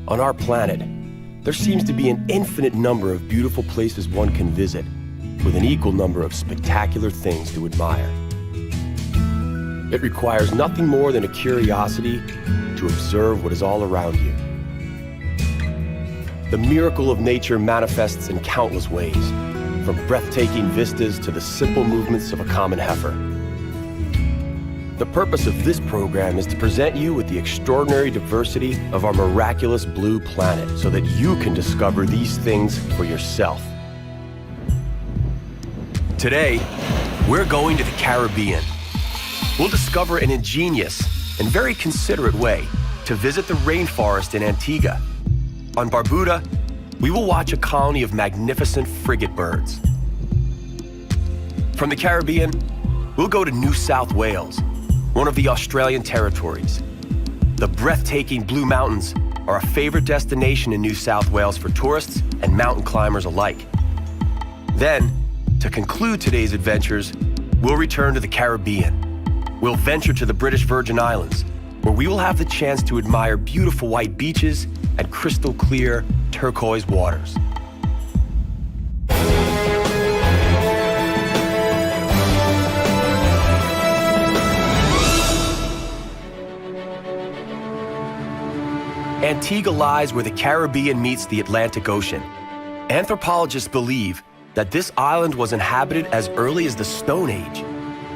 On our planet, there seems to be an infinite number of beautiful places one can visit, with an equal number of spectacular things to admire. It requires nothing more than a curiosity to observe what is all around you. The miracle of nature manifests in countless ways, from breathtaking vistas to the simple movements of a common heifer. The purpose of this program is to present you with the extraordinary diversity of our miraculous blue planet so that you can discover these things for yourself. Today, we're going to the Caribbean. We'll discover an ingenious and very considerate way to visit the rainforest in Antigua. On Barbuda, we will watch a colony of magnificent frigate birds. From the Caribbean, we'll go to New South Wales, one of the Australian territories. The breathtaking Blue Mountains are a favorite destination in New South Wales for tourists and mountain climbers alike. Then, to conclude today's adventures, we'll return to the Caribbean. We'll venture to the British Virgin Islands, where we will have the chance to admire beautiful white beaches and crystal clear turquoise waters. Antigua lies where the Caribbean meets the Atlantic Ocean. Anthropologists believe that this island was inhabited as early as the Stone Age.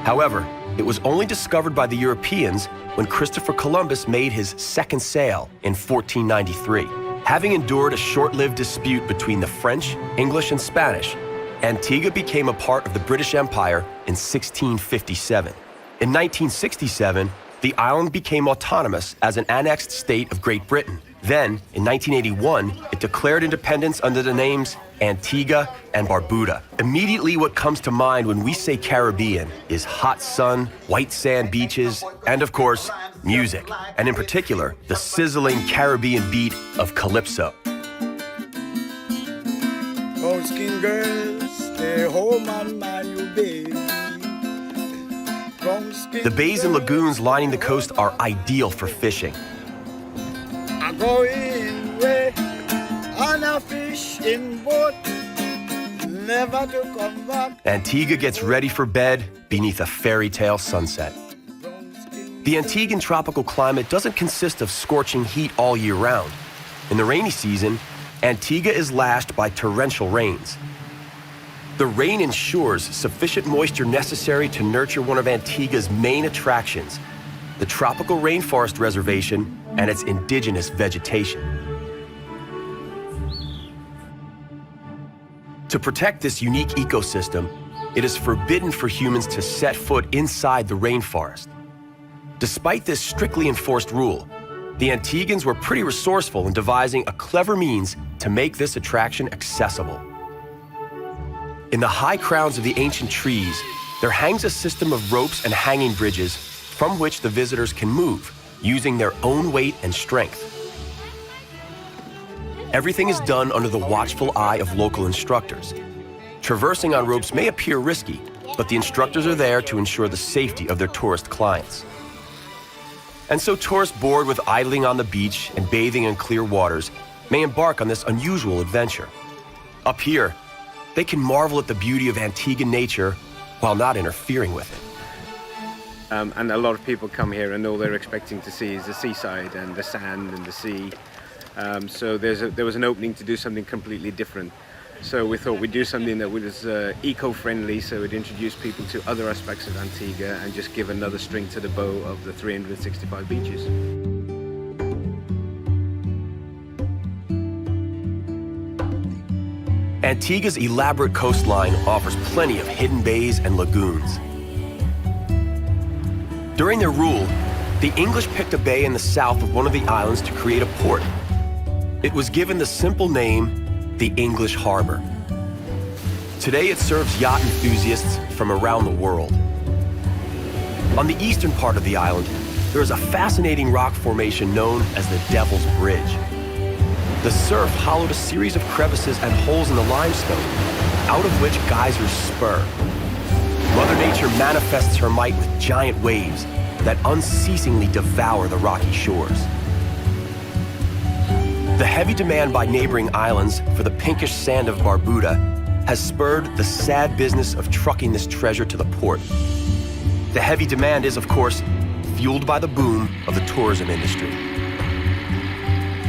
However, it was only discovered by the Europeans when Christopher Columbus made his second sail in 1493. Having endured a short-lived dispute between the French, English, and Spanish, Antigua became a part of the British Empire in 1657. In 1967, the island became autonomous as an annexed state of Great Britain. Then, in 1981, it declared independence under the names Antigua and Barbuda. Immediately what comes to mind when we say Caribbean is hot sun, white sand beaches, and of course, music, and in particular, the sizzling Caribbean beat of calypso. Oh, skin girls, stay home and mind you, baby. The bays and lagoons lining the coast are ideal for fishing. I go in way on a fishing boat, never to come back. Antigua gets ready for bed beneath a fairy tale sunset. The Antiguan tropical climate doesn't consist of scorching heat all year round. In the rainy season, Antigua is lashed by torrential rains. The rain ensures sufficient moisture necessary to nurture one of Antigua's main attractions, the tropical rainforest reservation and its indigenous vegetation. To protect this unique ecosystem, it is forbidden for humans to set foot inside the rainforest. Despite this strictly enforced rule, the Antiguans were pretty resourceful in devising a clever means to make this attraction accessible. In the high crowns of the ancient trees, there hangs a system of ropes and hanging bridges from which the visitors can move, using their own weight and strength. Everything is done under the watchful eye of local instructors. Traversing on ropes may appear risky, but the instructors are there to ensure the safety of their tourist clients. And so tourists bored with idling on the beach and bathing in clear waters may embark on this unusual adventure. Up here, they can marvel at the beauty of Antiguan nature while not interfering with it. And a lot of people come here and all they're expecting to see is the seaside and the sand and the sea. So there was an opening to do something completely different. So we thought we'd do something that was eco-friendly, so we'd introduce people to other aspects of Antigua and just give another string to the bow of the 365 beaches. Antigua's elaborate coastline offers plenty of hidden bays and lagoons. During their rule, the English picked a bay in the south of one of the islands to create a port. It was given the simple name, the English Harbor. Today it serves yacht enthusiasts from around the world. On the eastern part of the island, there is a fascinating rock formation known as the Devil's Bridge. The surf hollowed a series of crevices and holes in the limestone, out of which geysers spur. Mother Nature manifests her might with giant waves that unceasingly devour the rocky shores. The heavy demand by neighboring islands for the pinkish sand of Barbuda has spurred the sad business of trucking this treasure to the port. The heavy demand is, of course, fueled by the boom of the tourism industry.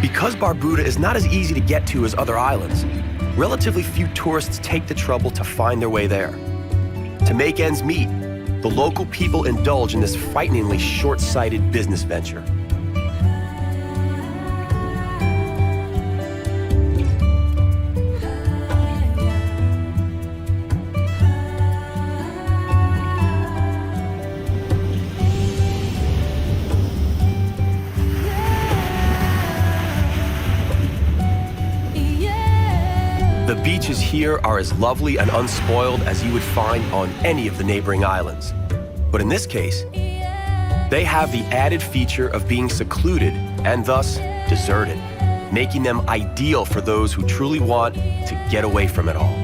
Because Barbuda is not as easy to get to as other islands, relatively few tourists take the trouble to find their way there. To make ends meet, the local people indulge in this frighteningly short-sighted business venture. The beaches here are as lovely and unspoiled as you would find on any of the neighboring islands. But in this case, they have the added feature of being secluded and thus deserted, making them ideal for those who truly want to get away from it all.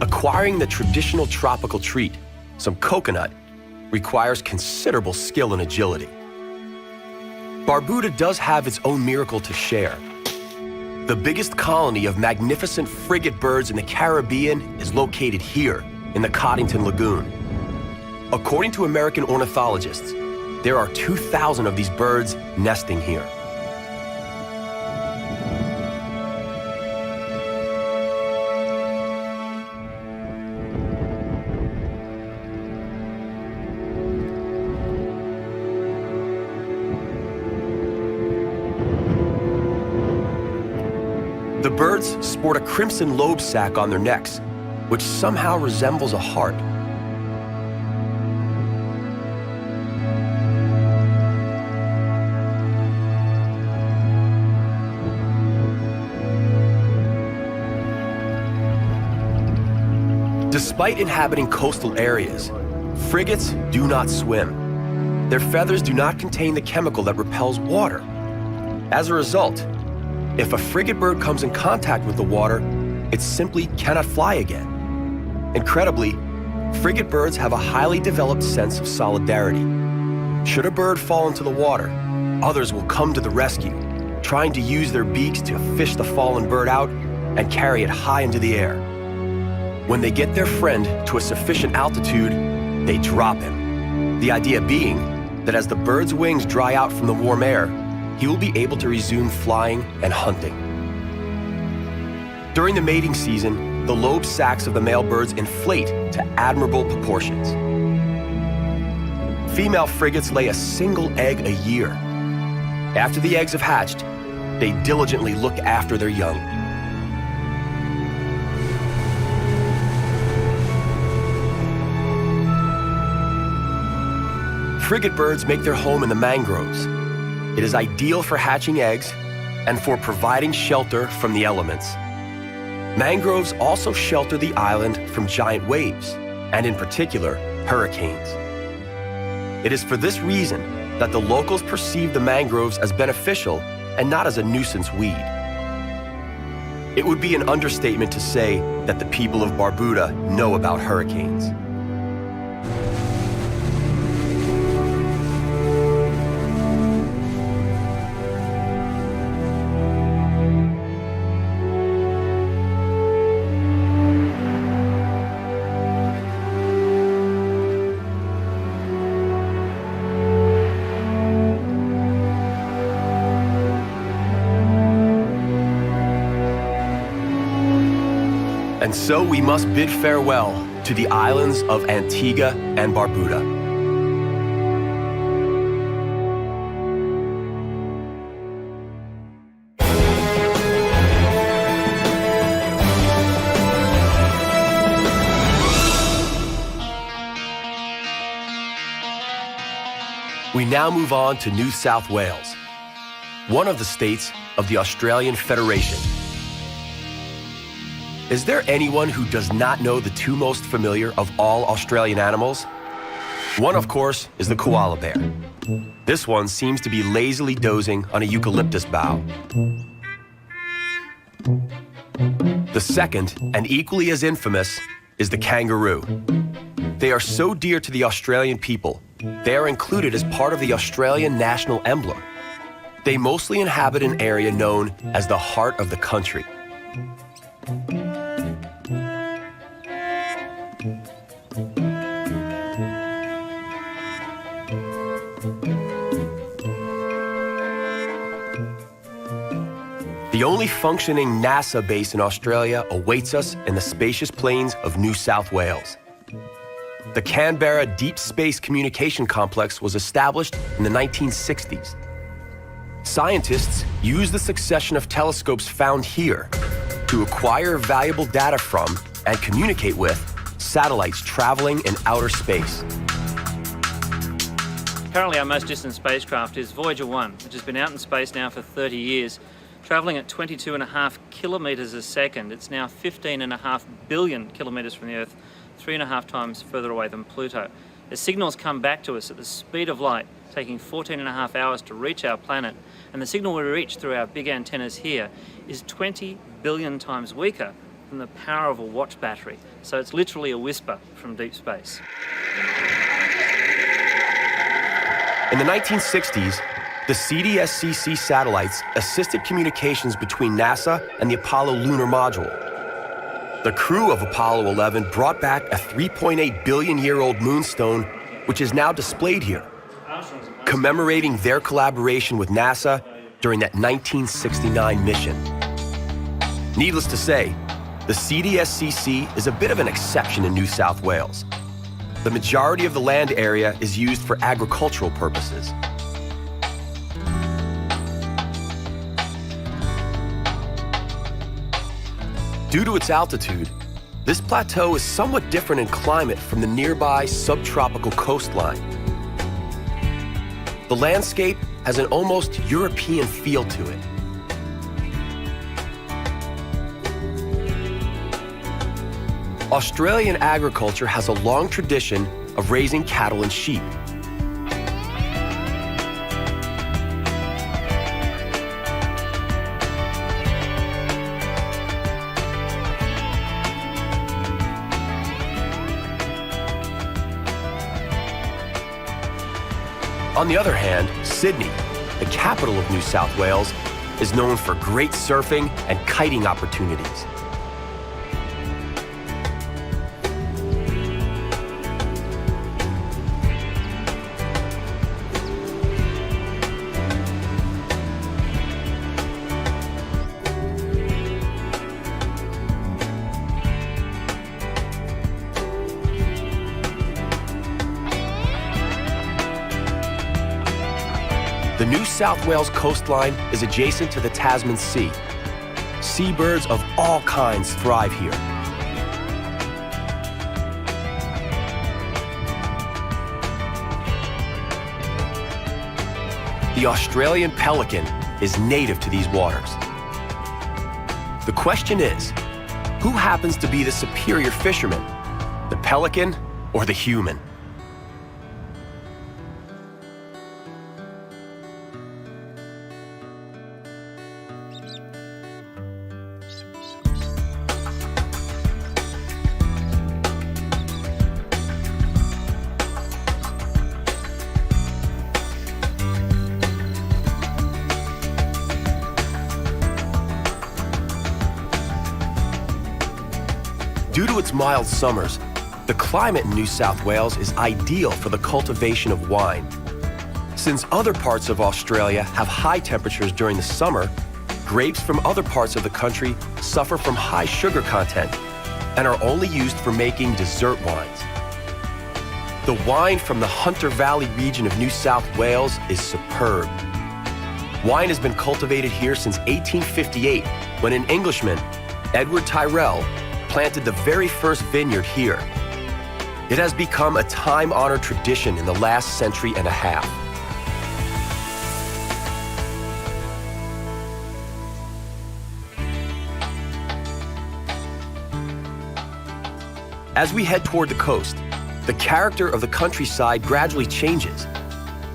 Acquiring the traditional tropical treat, some coconut, requires considerable skill and agility. Barbuda does have its own miracle to share. The biggest colony of magnificent frigate birds in the Caribbean is located here in the Coddington Lagoon. According to American ornithologists, there are 2,000 of these birds nesting here. The birds sport a crimson lobe sac on their necks, which somehow resembles a heart. Despite inhabiting coastal areas, frigates do not swim. Their feathers do not contain the chemical that repels water. As a result, if a frigate bird comes in contact with the water, it simply cannot fly again. Incredibly, frigate birds have a highly developed sense of solidarity. Should a bird fall into the water, others will come to the rescue, trying to use their beaks to fish the fallen bird out and carry it high into the air. When they get their friend to a sufficient altitude, they drop him. The idea being that as the bird's wings dry out from the warm air, he will be able to resume flying and hunting. During the mating season, the lobe sacs of the male birds inflate to admirable proportions. Female frigates lay a single egg a year. After the eggs have hatched, they diligently look after their young. Frigate birds make their home in the mangroves. It is ideal for hatching eggs and for providing shelter from the elements. Mangroves also shelter the island from giant waves, and in particular, hurricanes. It is for this reason that the locals perceive the mangroves as beneficial and not as a nuisance weed. It would be an understatement to say that the people of Barbuda know about hurricanes. And so we must bid farewell to the islands of Antigua and Barbuda. We now move on to New South Wales, one of the states of the Australian Federation. Is there anyone who does not know the two most familiar of all Australian animals? One, of course, is the koala bear. This one seems to be lazily dozing on a eucalyptus bough. The second, and equally as infamous, is the kangaroo. They are so dear to the Australian people, they are included as part of the Australian national emblem. They mostly inhabit an area known as the heart of the country. The only functioning NASA base in Australia awaits us in the spacious plains of New South Wales. The Canberra Deep Space Communication Complex was established in the 1960s. Scientists use the succession of telescopes found here to acquire valuable data from and communicate with satellites traveling in outer space. Currently our most distant spacecraft is Voyager 1, which has been out in space now for 30 years, travelling at 22.5 kilometres a second. It's now 15.5 billion kilometres from the Earth, 3.5 times further away than Pluto. The signals come back to us at the speed of light, taking 14.5 hours to reach our planet, and the signal we reach through our big antennas here is 20 billion times weaker than the power of a watch battery. So it's literally a whisper from deep space. In the 1960s, the CDS-CC satellites assisted communications between NASA and the Apollo lunar module. The crew of Apollo 11 brought back a 3.8 billion-year-old moonstone, which is now displayed here, commemorating their collaboration with NASA during that 1969 mission. Needless to say, the CDS-CC is a bit of an exception in New South Wales. The majority of the land area is used for agricultural purposes. Due to its altitude, this plateau is somewhat different in climate from the nearby subtropical coastline. The landscape has an almost European feel to it. Australian agriculture has a long tradition of raising cattle and sheep. On the other hand, Sydney, the capital of New South Wales, is known for great surfing and kiting opportunities. The New South Wales coastline is adjacent to the Tasman Sea. Seabirds of all kinds thrive here. The Australian pelican is native to these waters. The question is, who happens to be the superior fisherman, the pelican or the human? Due to its mild summers, the climate in New South Wales is ideal for the cultivation of wine. Since other parts of Australia have high temperatures during the summer, grapes from other parts of the country suffer from high sugar content and are only used for making dessert wines. The wine from the Hunter Valley region of New South Wales is superb. Wine has been cultivated here since 1858, when an Englishman, Edward Tyrrell, planted the very first vineyard here. It has become a time-honored tradition in the last century and a half. As we head toward the coast, the character of the countryside gradually changes.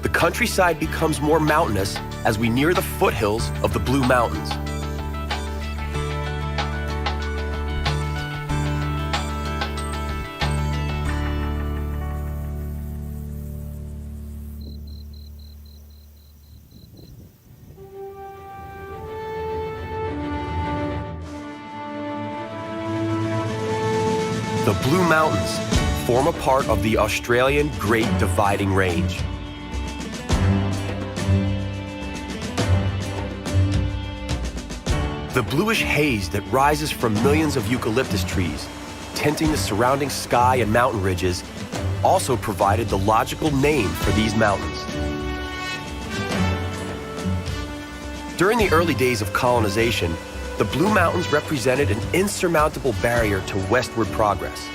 The countryside becomes more mountainous as we near the foothills of the Blue Mountains. The Blue Mountains form a part of the Australian Great Dividing Range. The bluish haze that rises from millions of eucalyptus trees, tinting the surrounding sky and mountain ridges, also provided the logical name for these mountains. During the early days of colonization, the Blue Mountains represented an insurmountable barrier to westward progress.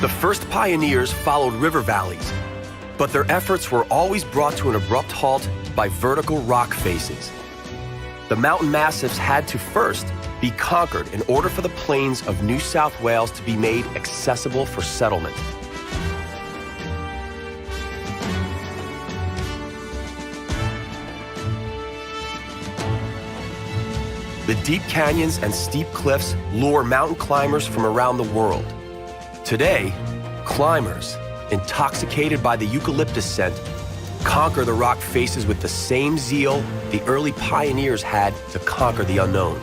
The first pioneers followed river valleys, but their efforts were always brought to an abrupt halt by vertical rock faces. The mountain massifs had to first be conquered in order for the plains of New South Wales to be made accessible for settlement. The deep canyons and steep cliffs lure mountain climbers from around the world. Today, climbers, intoxicated by the eucalyptus scent, conquer the rock faces with the same zeal the early pioneers had to conquer the unknown.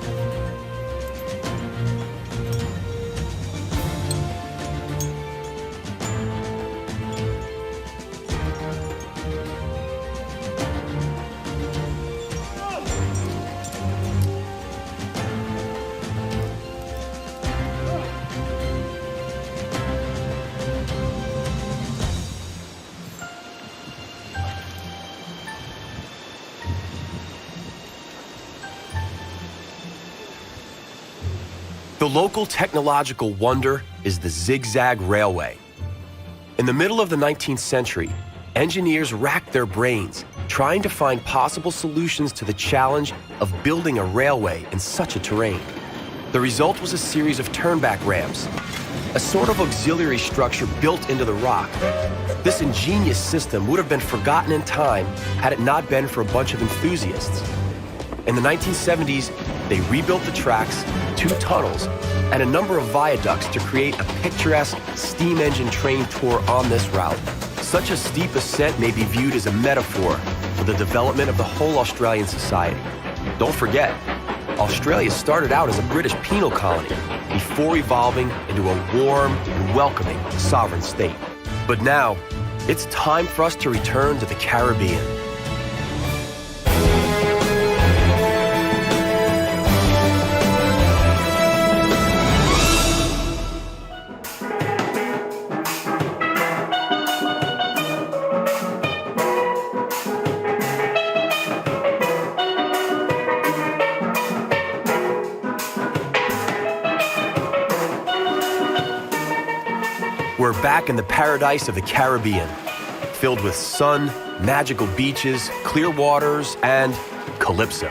The local technological wonder is the zigzag railway. In the middle of the 19th century, engineers racked their brains trying to find possible solutions to the challenge of building a railway in such a terrain. The result was a series of turnback ramps, a sort of auxiliary structure built into the rock. This ingenious system would have been forgotten in time had it not been for a bunch of enthusiasts. In the 1970s, they rebuilt the tracks, 2 tunnels, and a number of viaducts to create a picturesque steam engine train tour on this route. Such a steep ascent may be viewed as a metaphor for the development of the whole Australian society. Don't forget, Australia started out as a British penal colony before evolving into a warm and welcoming sovereign state. But now, it's time for us to return to the Caribbean. We're back in the paradise of the Caribbean, filled with sun, magical beaches, clear waters, and calypso.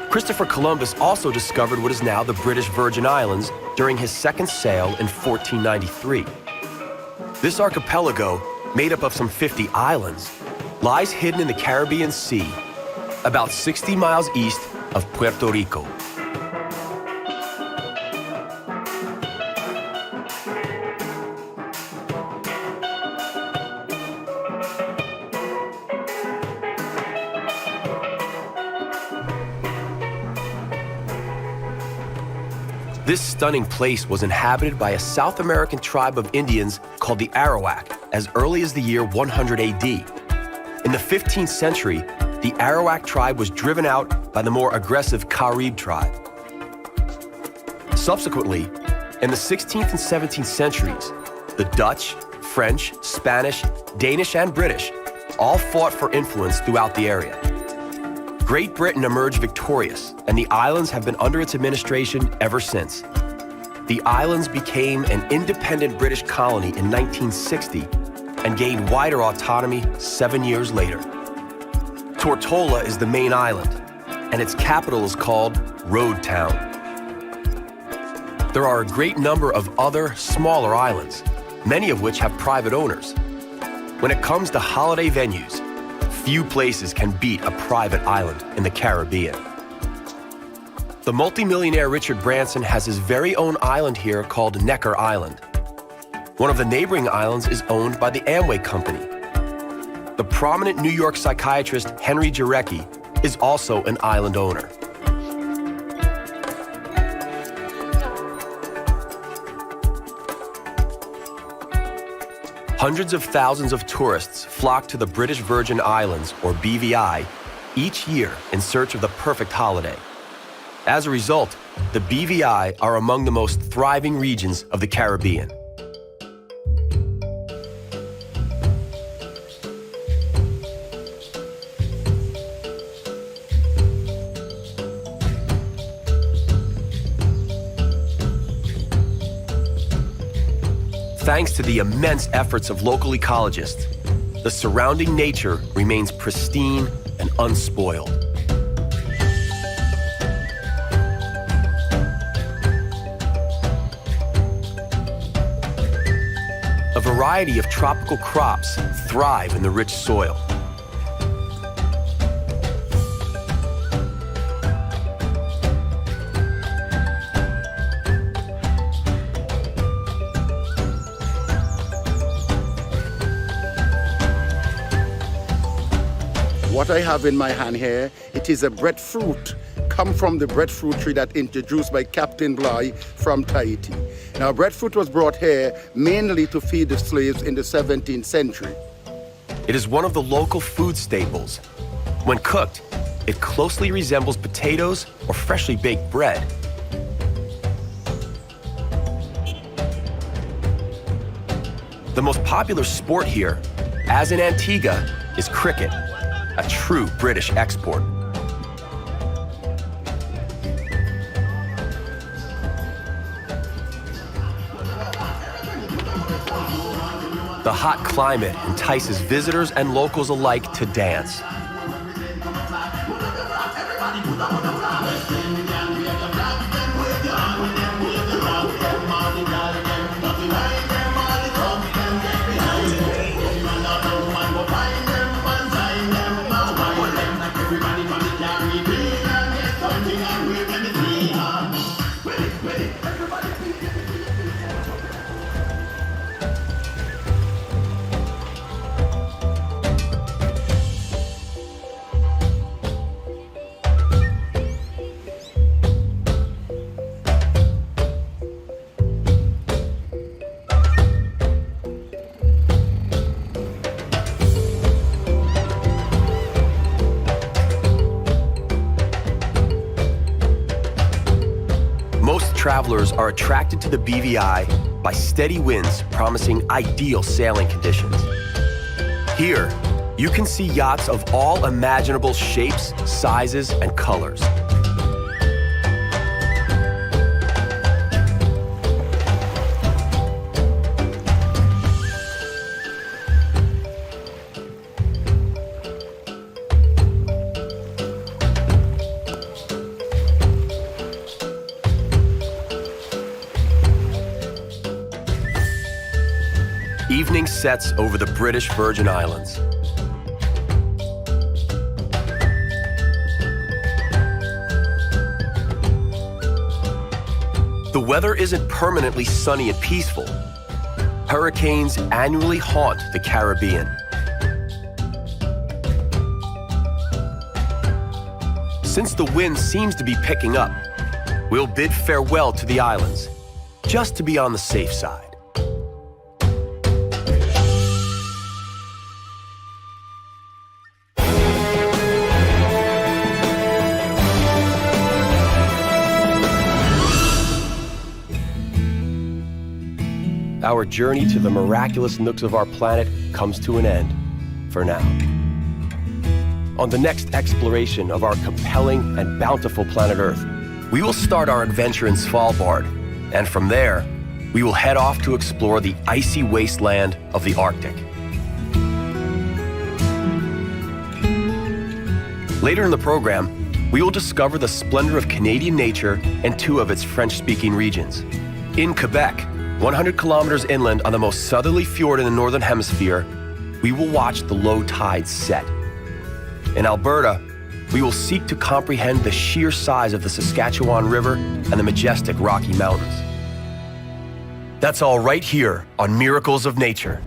Christopher Columbus also discovered what is now the British Virgin Islands during his second sail in 1493. This archipelago, made up of some 50 islands, lies hidden in the Caribbean Sea, about 60 miles east of Puerto Rico. This stunning place was inhabited by a South American tribe of Indians called the Arawak as early as the year 100 AD. In the 15th century, the Arawak tribe was driven out by the more aggressive Carib tribe. Subsequently, in the 16th and 17th centuries, the Dutch, French, Spanish, Danish, and British all fought for influence throughout the area. Great Britain emerged victorious, and the islands have been under its administration ever since. The islands became an independent British colony in 1960 and gained wider autonomy 7 years later. Tortola is the main island, and its capital is called Road Town. There are a great number of other, smaller islands, many of which have private owners. When it comes to holiday venues, few places can beat a private island in the Caribbean. The multimillionaire Richard Branson has his very own island here called Necker Island. One of the neighboring islands is owned by the Amway Company. The prominent New York psychiatrist Henry Jarecki is also an island owner. Hundreds of thousands of tourists flock to the British Virgin Islands, or BVI, each year in search of the perfect holiday. As a result, the BVI are among the most thriving regions of the Caribbean. Thanks to the immense efforts of local ecologists, the surrounding nature remains pristine and unspoiled. A variety of tropical crops thrive in the rich soil. What I have in my hand here, it is a breadfruit, come from the breadfruit tree that introduced by Captain Bligh from Tahiti. Now, breadfruit was brought here mainly to feed the slaves in the 17th century. It is one of the local food staples. When cooked, it closely resembles potatoes or freshly baked bread. The most popular sport here, as in Antigua, is cricket, a true British export. The hot climate entices visitors and locals alike to dance. Travelers are attracted to the BVI by steady winds promising ideal sailing conditions. Here, you can see yachts of all imaginable shapes, sizes, and colors. Evening sets over the British Virgin Islands. The weather isn't permanently sunny and peaceful. Hurricanes annually haunt the Caribbean. Since the wind seems to be picking up, we'll bid farewell to the islands, just to be on the safe side. Our journey to the miraculous nooks of our planet comes to an end, for now. On the next exploration of our compelling and bountiful planet Earth, we will start our adventure in Svalbard, and from there, we will head off to explore the icy wasteland of the Arctic. Later in the program, we will discover the splendor of Canadian nature and two of its French-speaking regions. In Quebec, 100 kilometers inland on the most southerly fjord in the Northern Hemisphere, we will watch the low tides set. In Alberta, we will seek to comprehend the sheer size of the Saskatchewan River and the majestic Rocky Mountains. That's all right here on Miracles of Nature.